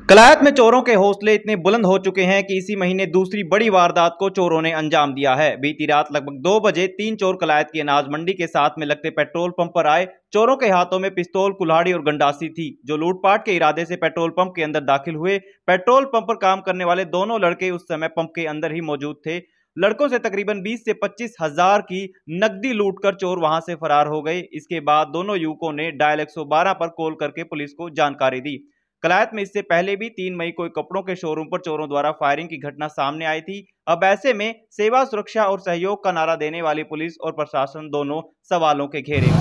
कलायत में चोरों के हौसले इतने बुलंद हो चुके हैं कि इसी महीने दूसरी बड़ी वारदात को चोरों ने अंजाम दिया है। बीती रात लगभग 2 बजे 3 चोर कलायत की अनाज मंडी के साथ में लगते पेट्रोल पंप पर आए। चोरों के हाथों में पिस्तौल, कुल्हाड़ी और गंडासी थी, जो लूटपाट के इरादे से पेट्रोल पंप के अंदर दाखिल हुए। पेट्रोल पंप पर काम करने वाले दोनों लड़के उस समय पंप के अंदर ही मौजूद थे। लड़कों से तकरीबन 20 से 25 हजार की नकदी लूटकर चोर वहां से फरार हो गए। इसके बाद दोनों युवकों ने डायल 112 पर कॉल करके पुलिस को जानकारी दी। कलायत में इससे पहले भी 3 मई को एक कपड़ों के शोरूम पर चोरों द्वारा फायरिंग की घटना सामने आई थी। अब ऐसे में सेवा, सुरक्षा और सहयोग का नारा देने वाली पुलिस और प्रशासन दोनों सवालों के घेरे में।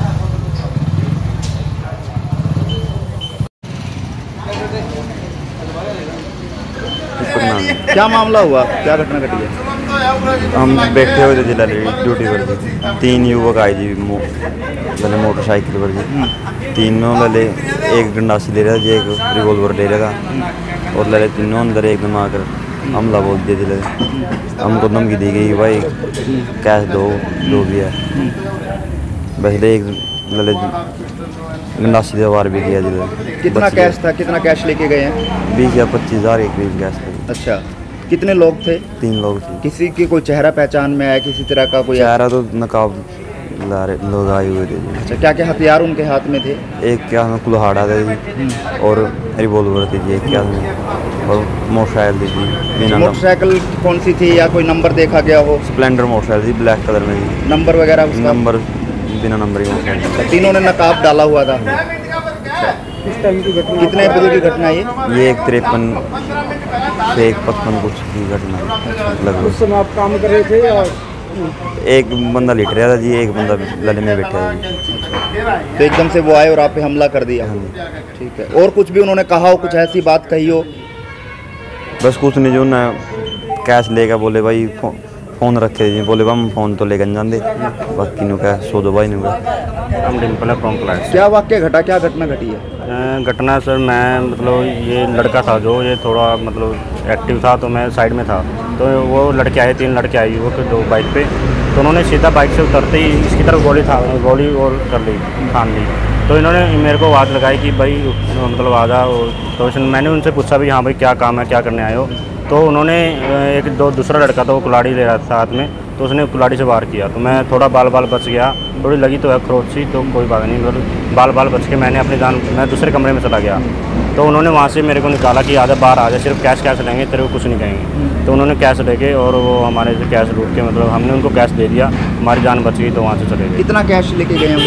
क्या मामला हुआ, क्या घटना घटी है? हम बैठे हुए थे जिला ड्यूटी पर जी। 3 युवक आए जी लले मोटरसाइकिल पर जी। तीनों लले, एक गंडासी ले रहा था जी, एक रिवॉल्वर ले रहा था और लले तीनों अंदर एकदम आकर हमला बोल दिया जिले। हमको धमकी दी गई भाई कैश दो, जो भी है। पहले एक लले गंडासी से वार भी किया जिले। कितना कैश था, कितना कैश लेके गए हैं? 20 या 25 हज़ार एक करीब कैश था। अच्छा, कितने लोग थे? 3 लोग थे। किसी की कोई चेहरा पहचान में आया, किसी तरह का कोई? चेहरा तो नकाब लोग आए हुए थे। अच्छा, क्या क्या हथियार उनके हाथ में थे? एक क्या हमें कुल्हाड़ा था जी और रिवॉल्वर थी जी, एक क्या हमें और मोटरसाइकिल थी जी। मोटरसाइकिल कौन सी थी या कोई नंबर देखा गया हो? स्प्लेंडर मोटरसाइकिल थी, ब्लैक कलर में जी। नंबर वगैरह? नंबर बिना नंबर ही मोटरसाइकिल। तीनों ने नकाब डाला हुआ था। किस टाइम की घटना? कितने बजे की घटना है ये? 1:53 से 1:55 कुछ की घटना लगभग। उस समय आप काम कर रहे थे या? एक बंदा लेट रहा था जी, एक बंदा लले में बैठा है जी। तो एकदम से वो आए और आप पे हमला कर दिया? ठीक है। और कुछ भी उन्होंने कहा हो, कुछ ऐसी बात कही हो? बस कुछ नहीं, जो ना कैश लेकर बोले भाई फ़ोन रखे जी, बोले हम फ़ोन तो लेकर जाते बाकी नु क्या सो दो भाई। हम डिम्पल कॉम्प्लेक्स। क्या वाक्य घटा, क्या घटना घटी है? घटना सर, मैं मतलब ये लड़का था जो ये थोड़ा मतलब एक्टिव था, तो मैं साइड में था। तो वो लड़के आए, 3 लड़के आए युवक, जो बाइक पे। तो उन्होंने सीधा बाइक से उतरते ही इसकी तरफ गोली और कर ली, ठान ली। तो इन्होंने मेरे को आवाज़ लगाई कि भाई मतलब आ जाओ। तो मैंने उनसे पूछा भी हाँ भाई क्या काम है, क्या करने आए हो? तो उन्होंने दूसरा लड़का था, वो कुल्हाड़ी ले रहा था साथ में, तो उसने कुल्हाड़ी से वार किया। तो मैं थोड़ा बाल बच गया, थोड़ी लगी तो है खरोच सी, तो कोई बात नहीं, मतलब बाल बच के मैंने अपनी जान, मैं दूसरे कमरे में चला गया। तो उन्होंने वहाँ से मेरे को निकाला कि आजा बाहर आ जा, सिर्फ कैश लेंगे, तेरे को कुछ नहीं कहेंगे। तो उन्होंने कैश लेके और वो हमारे से कैश लूट के, मतलब हमने उनको कैश दे दिया, हमारी जान बच गई, तो वहाँ से चले गए। कितना कैश लेके गए हैं वो?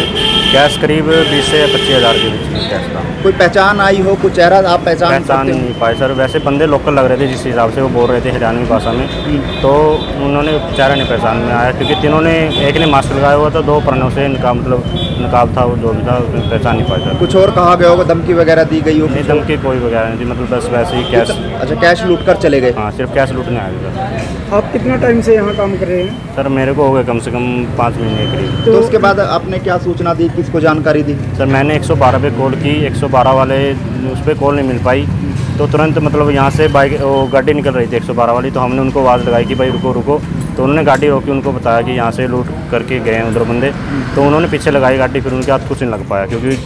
कैश करीब 20 से 25 हज़ार के बीच कैश था। कोई पहचान आई हो, कुछ चेहरा आप पहचान नहीं पाए सर। वैसे बंदे लोकल लग रहे थे जिस हिसाब से वो बोल रहे थे हरियाणवी भाषा में, तो उन्होंने चेहरा नहीं पहचान में आया, क्योंकि तीनों ने, एक ने मास्क लगाया हुआ था, 2 पन्नों से नकाब था, वो जो भी था पहचान नहीं पाया। कुछ और कहा गया होगा, धमकी वगैरह दी गई हो? नहीं, धमकी कोई वगैरह नहीं थी, मतलब बस वैसे ही कैश। अच्छा, कैश लूट कर चले गए? हाँ, सिर्फ कैश लूटने आए थे। आप कितना टाइम से यहाँ काम कर रहे हैं? सर मेरे को हो गए कम से कम 5 महीने के करीब। तो उसके बाद आपने क्या सूचना दी, किसको जानकारी दी? सर मैंने 112 पे कॉल की, 112 वाले उस पर कॉल नहीं मिल पाई, तो तुरंत मतलब यहाँ से बाइक, वो गाड़ी निकल रही थी 112 वाली, तो हमने उनको आवाज़ लगाई कि भाई रुको। तो उन्होंने गाड़ी रोकी, उनको बताया कि यहाँ से लूट करके गए हैं उधर बंदे। तो उन्होंने पीछे लगाई गाड़ी, फिर उनके हाथ कुछ नहीं लग पाया, क्योंकि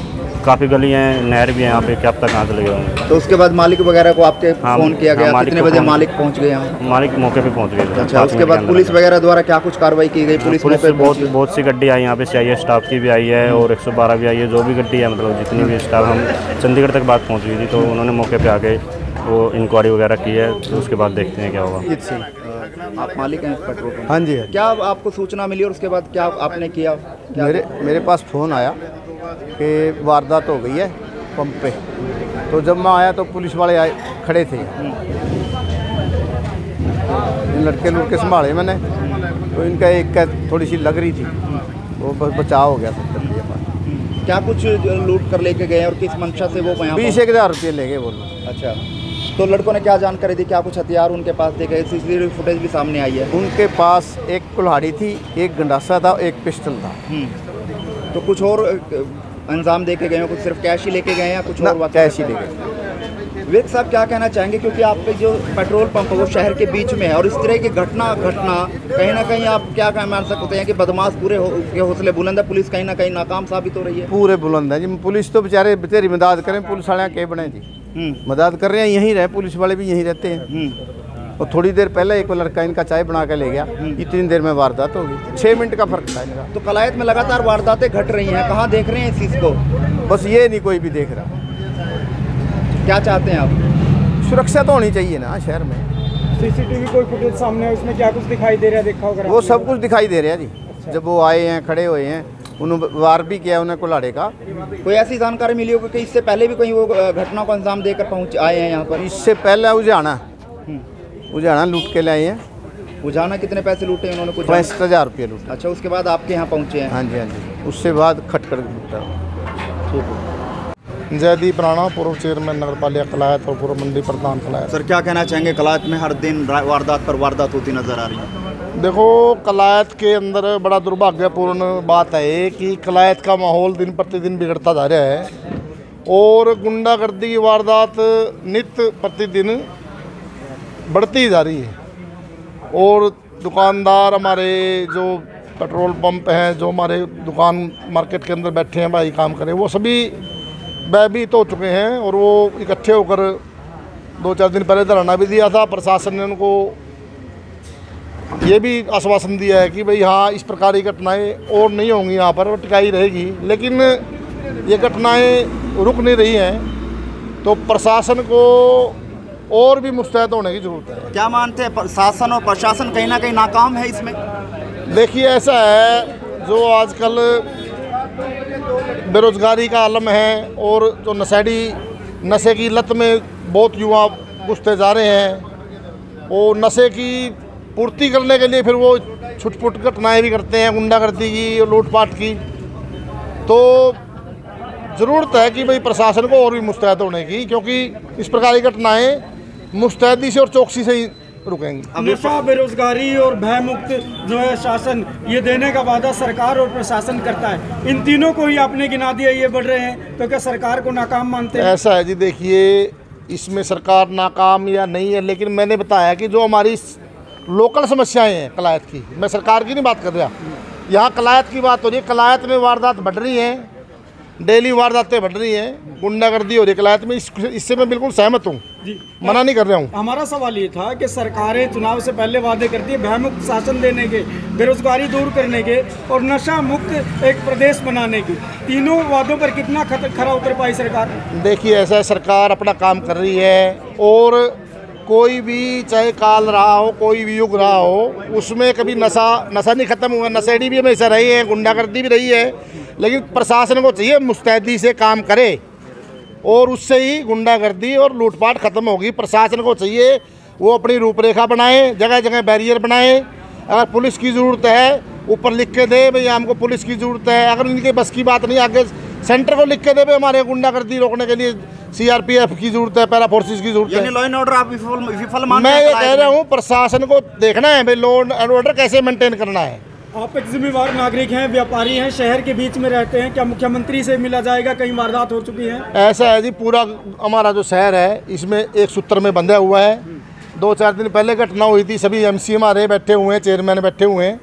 काफ़ी गली हैं, नहर भी है यहाँ पे, क्या पता कहाँ से लगे होंगे। तो उसके बाद मालिक वगैरह को आपके फ़ोन किया गया? कितने बजे मालिक पहुँच गए यहाँ? मालिक मौके पे पहुँच गए थे। अच्छा, उसके बाद पुलिस वगैरह द्वारा क्या कुछ कार्रवाई की गई? पुलिस बहुत सी गड्डी आई यहाँ पे, CIA स्टाफ की भी आई है और 112 भी आई है, जो भी गड्डी है, मतलब जितनी भी स्टाफ, हम चंडीगढ़ तक बात पहुँच गई थी। तो उन्होंने मौके पर आके वो इंक्वायरी वगैरह की है, तो उसके बाद देखते हैं क्या होगा। आप मालिक हैं पेट्रोल पंप? हाँ जी। क्या आपको सूचना मिली और उसके बाद क्या आपने किया? मेरे पास फ़ोन आया कि वारदात हो गई है पंप पे। तो जब मैं आया तो पुलिस वाले आए खड़े थे, लड़के संभाले मैंने। तो इनका एक का थोड़ी सी लग रही थी, वो बस बचाव हो गया सब। क्या कुछ लूट कर लेके गए और किस मंशा से वो? 20-1 हज़ार रुपये ले गए बोलो। अच्छा, तो लड़कों ने क्या जानकारी दी, क्या कुछ हथियार उनके पास थे? गए CCTV फुटेज भी सामने आई है। उनके पास एक कुल्हाड़ी थी, एक गंडासा था, एक पिस्टल था। तो कुछ और अंजाम दे के गए हो? कुछ सिर्फ कैश ही लेके गए हैं या कुछ और? कैश ही ले गए। विवेक साहब क्या कहना चाहेंगे, क्योंकि आपके जो पेट्रोल पंप है वो शहर के बीच में है और इस तरह की घटना कहीं ना कहीं आप क्या मान सकते हैं कि बदमाश पूरे के हौसले बुलंद है, पुलिस कहीं ना कहीं नाकाम साबित हो रही है? पूरे बुलंद है जी, पुलिस तो बेचारे तेरी मदद करें, पुलिस वाले के बने जी। मदद कर रहे हैं, यहीं रहे, पुलिस वाले भी यहीं रहते हैं। और थोड़ी देर पहले एक लड़का इनका चाय बना के ले गया, इतनी देर में वारदात होगी, 6 मिनट का फर्क था इनका। तो कलायत में लगातार वारदातें घट रही हैं, कहाँ देख रहे हैं इस चीज़ को? बस ये नहीं कोई भी देख रहा। क्या चाहते हैं आप? सुरक्षा तो होनी चाहिए ना शहर में। सीसीटीवी कोई फुटेज सामने है, उसमें क्या कुछ दिखाई दे रहा है? देखा होगा वो सब कुछ दिखाई दे रहा है जी। जब वो आए हैं, खड़े हुए हैं, उन्होंने वार भी किया उन्हें कुल्हाड़े का। कोई ऐसी जानकारी मिली होगी कि इससे पहले भी कहीं वो घटना को अंजाम देकर पहुँच आए हैं यहाँ पर? इससे पहले उजाना लूट के लाए हैं। उजाना कितने पैसे लूटे उन्होंने? कुछ 65,000 रुपये लूटे। अच्छा, उसके बाद आपके यहाँ पहुँचे हैं? हाँ जी, हाँ जी, उससे बाद खटकर लूटा। जयदीप राणा, पूर्व चेयरमैन नगर पालिका कलायत और पूर्व मंडी प्रधान कलायत। सर, क्या कहना चाहेंगे? कलायत में हर दिन वारदात पर वारदात होती नजर आ रही है। देखो, कलायत के अंदर बड़ा दुर्भाग्यपूर्ण बात है कि कलायत का माहौल दिन प्रतिदिन बिगड़ता जा रहा है और गुंडागर्दी की वारदात नित्य प्रतिदिन बढ़ती जा रही है। और दुकानदार, हमारे जो पेट्रोल पंप हैं, जो हमारे दुकान मार्केट के अंदर बैठे हैं भाई काम करें, वो सभी भयभीत हो चुके हैं। और वो इकट्ठे होकर 2-4 दिन पहले धरना भी दिया था। प्रशासन ने उनको ये भी आश्वासन दिया है कि भाई हाँ, इस प्रकार की घटनाएं और नहीं होंगी, यहाँ पर टिकाई रहेगी। लेकिन ये घटनाएं रुक नहीं रही हैं, तो प्रशासन को और भी मुस्तैद होने की ज़रूरत है। क्या मानते हैं, शासन और प्रशासन कहीं ना कहीं नाकाम है इसमें? देखिए, ऐसा है, जो आजकल बेरोजगारी का आलम है और जो नशे की लत में बहुत युवा घुसते जा रहे हैं, और नशे की पूर्ति करने के लिए फिर वो छुटपुट घटनाएँ भी करते हैं, गुंडागर्दी की और लूटपाट की। तो ज़रूरत है कि भाई प्रशासन को और भी मुस्तैद होने की, क्योंकि इस प्रकार की घटनाएँ मुस्तैदी से और चौकसी से ही रुकेंगी। नशा, बेरोजगारी और भय मुक्त जो है शासन, ये देने का वादा सरकार और प्रशासन करता है। इन तीनों को ही आपने गिना दिया, ये बढ़ रहे हैं, तो क्या सरकार को नाकाम मानते हैं? ऐसा है जी, देखिए, इसमें सरकार नाकाम या नहीं है, लेकिन मैंने बताया कि जो हमारी लोकल समस्याएं हैं कलायत की, मैं सरकार की नहीं बात कर रहा, यहाँ कलायत की बात हो रही है। कलायत में वारदात बढ़ रही हैं, डेली वारदातें बढ़ रही हैं, गुंडागर्दी हो रही है कलायत में। इससे मैं बिल्कुल सहमत हूँ, मना नहीं कर रहा हूँ। हमारा सवाल ये था कि सरकारें चुनाव से पहले वादे करती है भयमुक्त शासन देने के, बेरोजगारी दूर करने के और नशा मुक्त एक प्रदेश बनाने की। तीनों वादों पर कितना खरा उतर पाई सरकार? देखिए, ऐसा है, सरकार अपना काम कर रही है, और कोई भी, चाहे काल रहा हो, कोई भी युग रहा हो, उसमें कभी नशा नहीं ख़त्म हुआ। नशेड़ी भी हमेशा रही है, गुंडागर्दी भी रही है, लेकिन प्रशासन को चाहिए मुस्तैदी से काम करे और उससे ही गुंडागर्दी और लूटपाट ख़त्म होगी। प्रशासन को चाहिए वो अपनी रूपरेखा बनाए, जगह जगह बैरियर बनाए। अगर पुलिस की ज़रूरत है, ऊपर लिख के दे भाई हमको पुलिस की ज़रूरत है। अगर उनके बस की बात नहीं, आगे सेंटर को लिख के दे भाई हमारे गुंडागर्दी रोकने के लिए CRPF की ज़रूरत है, पैरा फोर्सेस की ज़रूरत है। लॉ एंड ऑर्डर आप विफल मान? मैं ये कह रहा हूँ, प्रशासन को देखना है भाई लॉ एंड ऑर्डर कैसे मेंटेन करना है। आप एक जिम्मेवार नागरिक हैं, व्यापारी हैं, शहर के बीच में रहते हैं, क्या मुख्यमंत्री से मिला जाएगा? कई वारदात हो चुकी हैं। ऐसा है जी, पूरा हमारा जो शहर है इसमें एक सूत्र में बंधा हुआ है। 2-4 दिन पहले घटना हुई थी, सभी MC हमारे बैठे हुए हैं, चेयरमैन बैठे हुए हैं,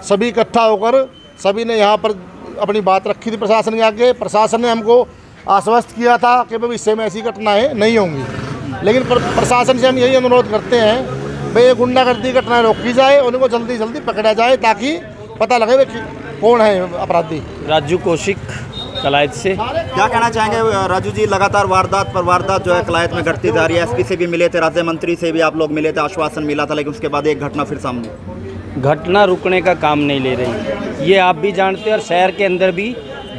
सभी इकट्ठा होकर सभी ने यहाँ पर अपनी बात रखी थी प्रशासन के आगे। प्रशासन ने हमको आश्वस्त किया था कि भाई इससे में ऐसी घटनाएँ नहीं होंगी। लेकिन प्रशासन से हम यही अनुरोध करते हैं भाई ये गुंडागर्दी घटनाएँ रोकी जाए, उनको जल्दी जल्दी पकड़ा जाए ताकि पता लगे कि कौन है अपराधी। राजू कौशिक, कलायत से। क्या कहना चाहेंगे राजू जी? लगातार वारदात पर वारदात जो है कलायत में घटती जा रही है। SP से भी मिले थे, राज्य मंत्री से भी आप लोग मिले थे, आश्वासन मिला था, लेकिन उसके बाद एक घटना फिर सामने। घटना रुकने का काम नहीं ले रही, ये आप भी जानते हैं, और शहर के अंदर भी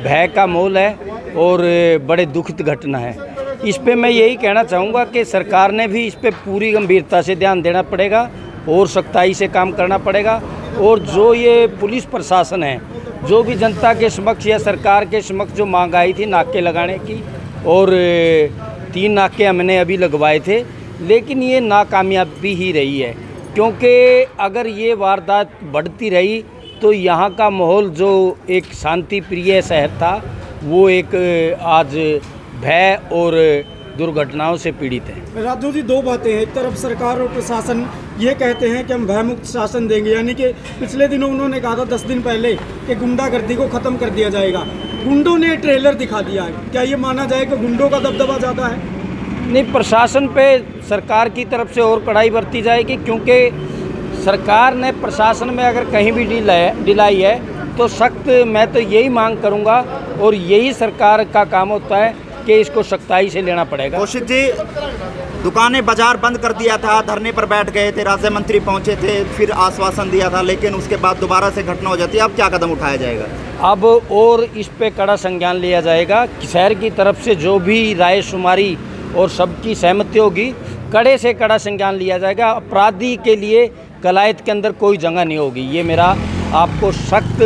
भय का माहौल है और बड़े दुखद घटना है। इस पे मैं यही कहना चाहूँगा कि सरकार ने भी इस पे पूरी गंभीरता से ध्यान देना पड़ेगा और सख्ताई से काम करना पड़ेगा। और जो ये पुलिस प्रशासन है, जो भी जनता के समक्ष या सरकार के समक्ष जो मांग आई थी नाके लगाने की, और 3 नाके हमने अभी लगवाए थे, लेकिन ये नाकामयाबी ही रही है, क्योंकि अगर ये वारदात बढ़ती रही तो यहाँ का माहौल जो एक शांति प्रिय शहर था वो एक आज भय और दुर्घटनाओं से पीड़ित है। राजू जी, 2 बातें हैं। एक तरफ सरकार और प्रशासन ये कहते हैं कि हम भयमुक्त शासन देंगे, यानी कि पिछले दिनों उन्होंने कहा था 10 दिन पहले कि गुंडागर्दी को ख़त्म कर दिया जाएगा। गुंडों ने ट्रेलर दिखा दिया है, क्या ये माना जाए कि गुंडों का दबदबा ज़्यादा है? नहीं, प्रशासन पे सरकार की तरफ से और कड़ाई बरती जाएगी, क्योंकि सरकार ने प्रशासन में अगर कहीं भी ढिलाई है तो सख्त, मैं तो यही मांग करूंगा और यही सरकार का काम होता है कि इसको सख्ताई से लेना पड़ेगा। कौशिक जी, दुकानें बाजार बंद कर दिया था, धरने पर बैठ गए थे, राज्य मंत्री पहुंचे थे, फिर आश्वासन दिया था, लेकिन उसके बाद दोबारा से घटना हो जाती है। अब क्या कदम उठाया जाएगा? अब और इस पे कड़ा संज्ञान लिया जाएगा। शहर की तरफ से जो भी रायशुमारी और सबकी सहमति होगी, कड़े से कड़ा संज्ञान लिया जाएगा। अपराधी के लिए कलायत के अंदर कोई जगह नहीं होगी, ये मेरा आपको सख्त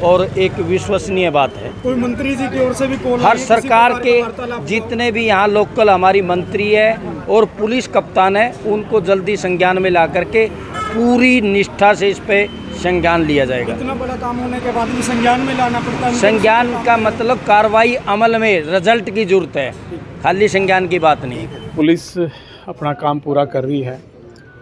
और एक विश्वसनीय बात है। कोई मंत्री जी की ओर से भी कॉल? हर सरकार के जितने भी यहाँ लोकल हमारी मंत्री है और पुलिस कप्तान है, उनको जल्दी संज्ञान में ला करके पूरी निष्ठा से इस पे संज्ञान लिया जाएगा। इतना बड़ा काम होने के बाद भी संज्ञान में लाना पड़ता है? संज्ञान का मतलब कार्रवाई अमल में रिजल्ट की जरूरत है, खाली संज्ञान की बात नहीं। पुलिस अपना काम पूरा कर रही है।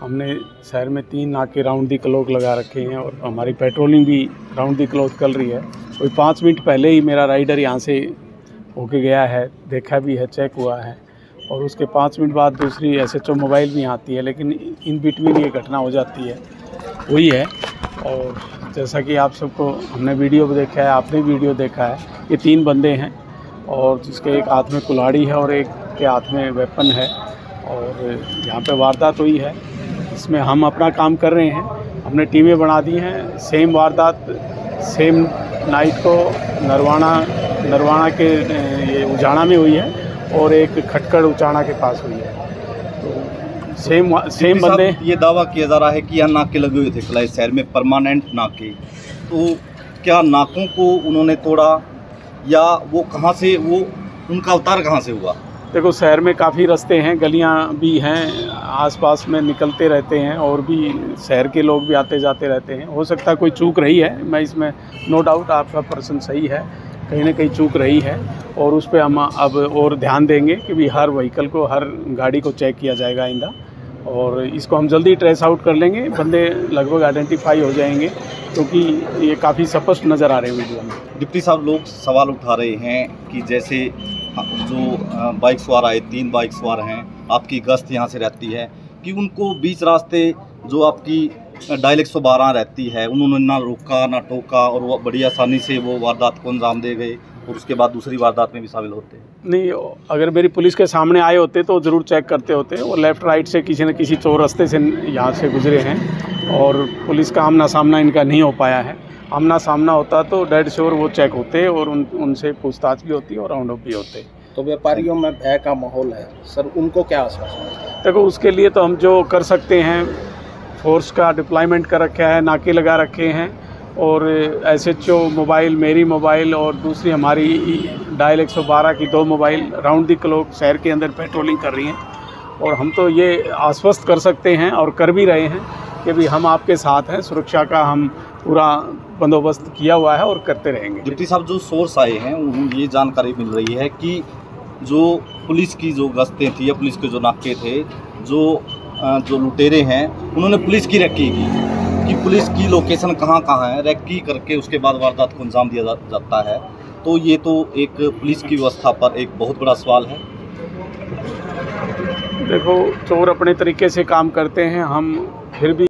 हमने शहर में 3 नाके राउंड दी क्लॉक लगा रखे हैं और हमारी पेट्रोलिंग भी राउंड दी क्लॉक चल रही है। कोई 5 मिनट पहले ही मेरा राइडर यहाँ से होके गया है, देखा भी है, चेक हुआ है, और उसके 5 मिनट बाद दूसरी SHO मोबाइल भी आती है, लेकिन इन बिटवीन ये घटना हो जाती है, वही है। और जैसा कि आप सबको हमने वीडियो भी देखा है, आपने वीडियो देखा है, ये 3 बंदे हैं और जिसके एक हाथ में कुल्हाड़ी है और एक के हाथ में वेपन है, और यहाँ पे वारदात हुई है। इसमें हम अपना काम कर रहे हैं, हमने टीमें बना दी हैं। सेम वारदात सेम नाइट को नरवाना के ये उजाना में हुई है और एक खटकड़ उचाना के पास हुई है। तो सेम बंदे। ये दावा किया जा रहा है कि यहाँ नाके लगे हुए थे कलाई शहर में, परमानेंट नाके, तो क्या नाकों को उन्होंने तोड़ा या वो कहाँ से, वो उनका अवतार कहाँ से हुआ? देखो, शहर में काफ़ी रास्ते हैं, गलियां भी हैं, आसपास में निकलते रहते हैं और भी शहर के लोग भी आते जाते रहते हैं। हो सकता है कोई चूक रही है, मैं इसमें नो डाउट, आपका पर्सन सही है, कहीं ना कहीं चूक रही है और उस पर हम अब और ध्यान देंगे कि भी हर व्हीकल को, हर गाड़ी को चेक किया जाएगा आइंदा, और इसको हम जल्दी ट्रेस आउट कर लेंगे। बंदे लगभग आइडेंटिफाई हो जाएंगे, क्योंकि ये काफ़ी स्पष्ट नज़र आ रहे हैं वीडियो में। डिप्टी साहब, लोग सवाल उठा रहे हैं कि जैसे जो बाइक सवार आए, 3 बाइक सवार हैं, आपकी गश्त यहाँ से रहती है, कि उनको बीच रास्ते जो आपकी डायल 112 रहती है, उन्होंने ना रोका ना टोका और वो बड़ी आसानी से वो वारदात को अंजाम दे गए और उसके बाद दूसरी वारदात में भी शामिल होते हैं। नहीं, अगर मेरी पुलिस के सामने आए होते तो ज़रूर चेक करते होते। वो लेफ़्ट राइट से किसी न किसी चोर रास्ते से यहाँ से गुजरे हैं और पुलिस का आमना सामना इनका नहीं हो पाया है। आमना सामना होता तो डेड श्योर वो चेक होते और उनसे पूछताछ भी होती और राउंड अप भी होते। तो व्यापारियों में भय का माहौल है सर, उनको क्या आश्वासन है? देखो, उसके लिए तो हम जो कर सकते हैं, फोर्स का डिप्लॉयमेंट कर रखा है, नाके लगा रखे हैं और SHO मोबाइल, मेरी मोबाइल और दूसरी हमारी डायल 112 की 2 मोबाइल राउंड दी क्लॉक शहर के अंदर पेट्रोलिंग कर रही हैं। और हम तो ये आश्वस्त कर सकते हैं और कर भी रहे हैं कि भी हम आपके साथ हैं, सुरक्षा का हम पूरा बंदोबस्त किया हुआ है और करते रहेंगे। डिप्टी साहब, जो सोर्स आए हैं उन्हें ये जानकारी मिल रही है कि जो पुलिस की जो गश्तें थी या पुलिस के जो नाके थे, जो लुटेरे हैं, उन्होंने पुलिस की रेकी की कि पुलिस की लोकेशन कहाँ है, रेकी करके उसके बाद वारदात को अंजाम दिया जाता है। तो ये तो एक पुलिस की व्यवस्था पर एक बहुत बड़ा सवाल है। देखो, चोर अपने तरीके से काम करते हैं, हम फिर भी